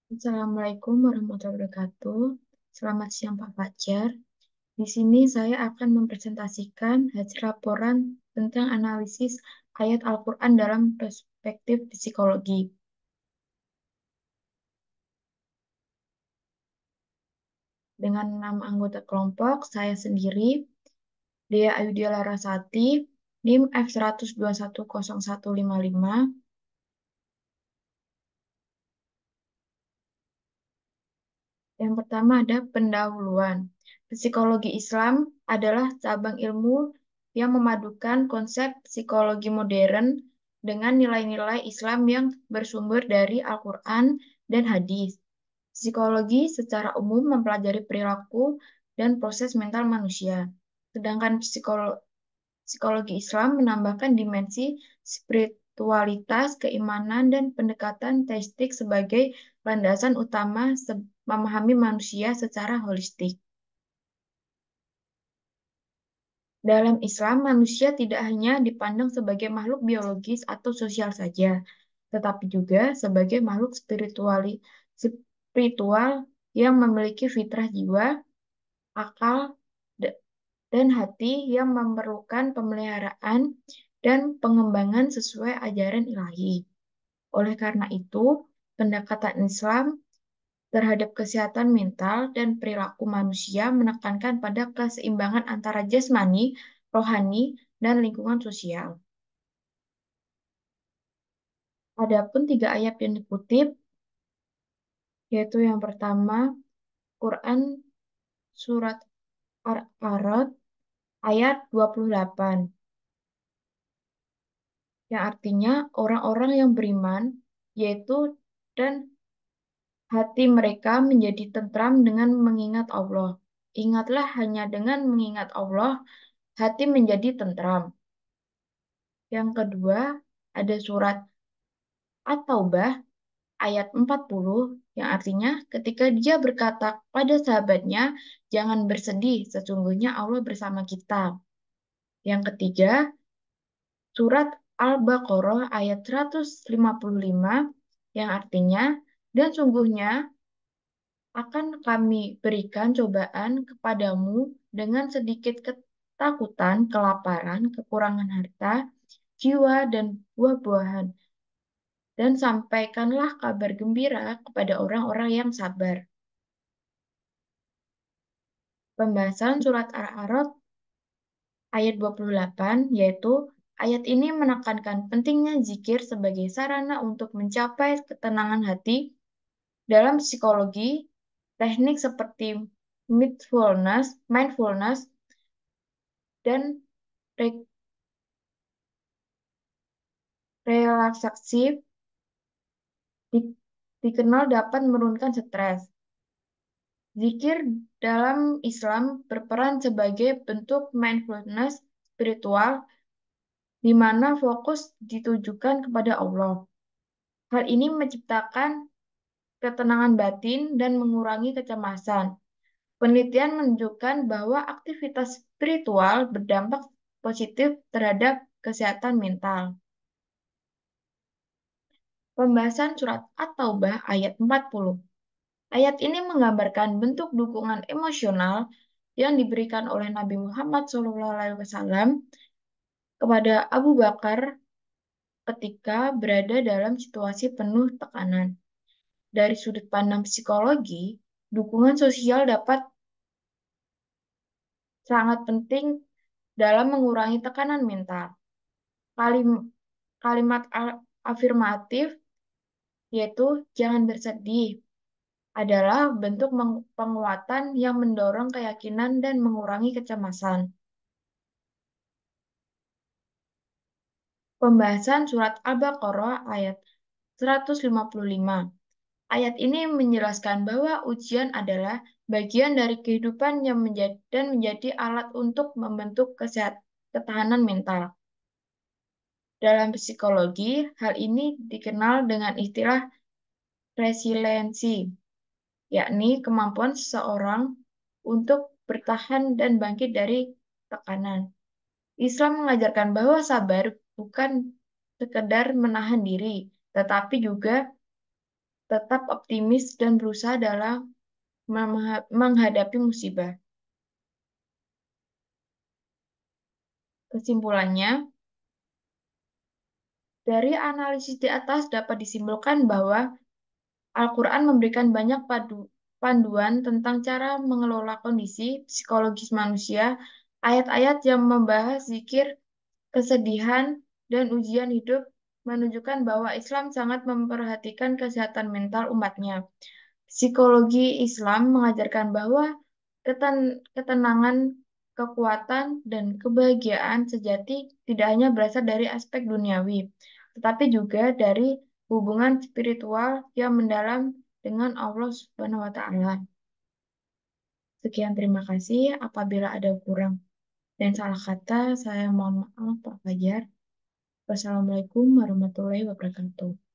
Assalamualaikum warahmatullahi wabarakatuh. Selamat siang Pak Fajar. Di sini saya akan mempresentasikan hasil laporan tentang analisis ayat Al-Quran dalam perspektif psikologi. Dengan nama anggota kelompok, saya sendiri, Dea Ayudhya Larasati, NIM F1210155. Yang pertama ada pendahuluan. Psikologi Islam adalah cabang ilmu yang memadukan konsep psikologi modern dengan nilai-nilai Islam yang bersumber dari Al-Quran dan hadis. Psikologi secara umum mempelajari perilaku dan proses mental manusia. Sedangkan psikologi Islam menambahkan dimensi spiritualitas, keimanan, dan pendekatan teistik sebagai landasan utama memahami manusia secara holistik. Dalam Islam, manusia tidak hanya dipandang sebagai makhluk biologis atau sosial saja, tetapi juga sebagai makhluk spiritual yang memiliki fitrah jiwa, akal, dan hati yang memerlukan pemeliharaan dan pengembangan sesuai ajaran ilahi. Oleh karena itu, pendekatan Islam terhadap kesehatan mental dan perilaku manusia menekankan pada keseimbangan antara jasmani, rohani, dan lingkungan sosial. Adapun tiga ayat yang dikutip, yaitu yang pertama, Quran Surat Ar-A'raf ayat 28, yang artinya orang-orang yang beriman, yaitu dan hati mereka menjadi tentram dengan mengingat Allah. Ingatlah hanya dengan mengingat Allah, hati menjadi tentram. Yang kedua, ada surat At-Taubah ayat 40 yang artinya ketika dia berkata pada sahabatnya, jangan bersedih, sesungguhnya Allah bersama kita. Yang ketiga, surat Al-Baqarah ayat 155 yang artinya, dan sungguhnya akan kami berikan cobaan kepadamu dengan sedikit ketakutan, kelaparan, kekurangan harta, jiwa, dan buah-buahan. Dan sampaikanlah kabar gembira kepada orang-orang yang sabar. Pembahasan surat Al-A'raf ayat 28, yaitu ayat ini menekankan pentingnya zikir sebagai sarana untuk mencapai ketenangan hati dalam psikologi. Teknik seperti mindfulness, dan relaksasi di- dikenal dapat menurunkan stres. Zikir dalam Islam berperan sebagai bentuk mindfulness spiritual di mana fokus ditujukan kepada Allah. Hal ini menciptakan ketenangan batin dan mengurangi kecemasan. Penelitian menunjukkan bahwa aktivitas spiritual berdampak positif terhadap kesehatan mental. Pembahasan surat At-Taubah ayat 40. Ayat ini menggambarkan bentuk dukungan emosional yang diberikan oleh Nabi Muhammad SAW kepada Abu Bakar ketika berada dalam situasi penuh tekanan. Dari sudut pandang psikologi, dukungan sosial dapat sangat penting dalam mengurangi tekanan mental. Kalim- Kalimat afirmatif, yaitu "jangan bersedih", adalah bentuk penguatan yang mendorong keyakinan dan mengurangi kecemasan. Pembahasan surat Al-Baqarah ayat 155. Ayat ini menjelaskan bahwa ujian adalah bagian dari kehidupan yang menjadi alat untuk membentuk ketahanan mental. Dalam psikologi, hal ini dikenal dengan istilah resiliensi, yakni kemampuan seseorang untuk bertahan dan bangkit dari tekanan. Islam mengajarkan bahwa sabar bukan sekedar menahan diri, tetapi juga tetap optimis dan berusaha dalam menghadapi musibah. Kesimpulannya, dari analisis di atas dapat disimpulkan bahwa Al-Quran memberikan banyak panduan tentang cara mengelola kondisi psikologis manusia. Ayat-ayat yang membahas zikir, kesedihan, dan ujian hidup menunjukkan bahwa Islam sangat memperhatikan kesehatan mental umatnya. Psikologi Islam mengajarkan bahwa ketenangan, kekuatan, dan kebahagiaan sejati tidak hanya berasal dari aspek duniawi, tetapi juga dari hubungan spiritual yang mendalam dengan Allah Subhanahu wa Ta'ala. Sekian, terima kasih. Apabila ada kurang dan salah kata, saya mohon maaf, Pak Fajar. Wassalamualaikum warahmatullahi wabarakatuh.